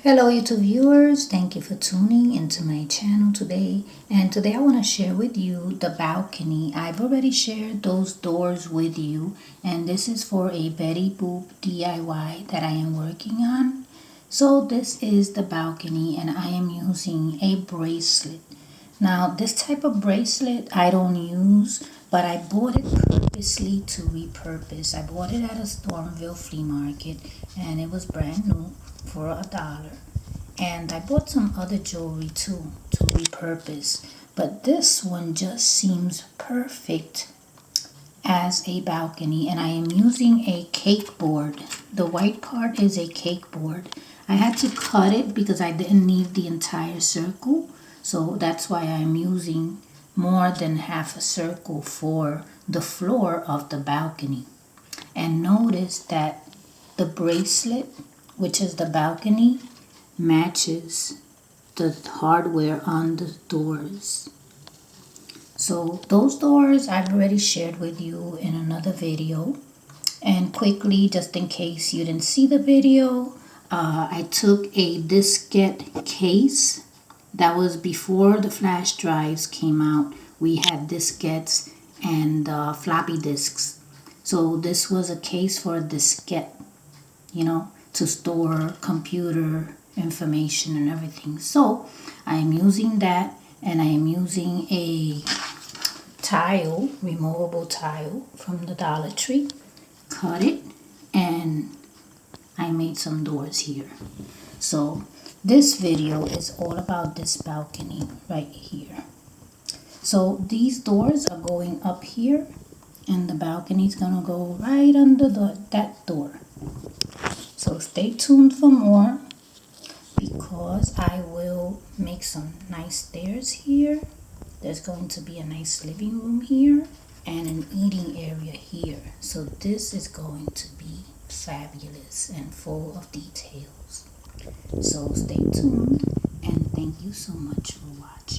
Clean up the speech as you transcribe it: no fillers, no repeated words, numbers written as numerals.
Hello YouTube viewers, thank you for tuning into my channel today. And today I want to share with you the balcony. I've already shared those doors with you, and this is for a Betty Boop DIY that I am working on. So this is the balcony and I am using a bracelet. Now this type of bracelet I don't use, but I bought it purposely to repurpose. I bought it at a Stormville flea market and it was brand new for $1. And I bought some other jewelry too to repurpose, but this one just seems perfect as a balcony. And I am using a cake board. The white part is a cake board. I had to cut it because I didn't need the entire circle, so that's why I'm using more than half a circle for the floor of the balcony. And notice that the bracelet, which is the balcony, matches the hardware on the doors. So those doors I've already shared with you in another video. And quickly, just in case you didn't see the video, I took a diskette case. That was before the flash drives came out. We had diskettes and floppy disks. So this was a case for a diskette, to store computer information and everything. So I am using that, and I am using a tile, removable tile from the Dollar Tree. Cut it, and I made some doors here. So this video is all about this balcony right here. So these doors are going up here, and the balcony is gonna go right under that door. So stay tuned for more, because I will make some nice stairs here. There's going to be a nice living room here and an eating area here. So this is going to be fabulous and full of details. So stay tuned, and thank you so much for watching.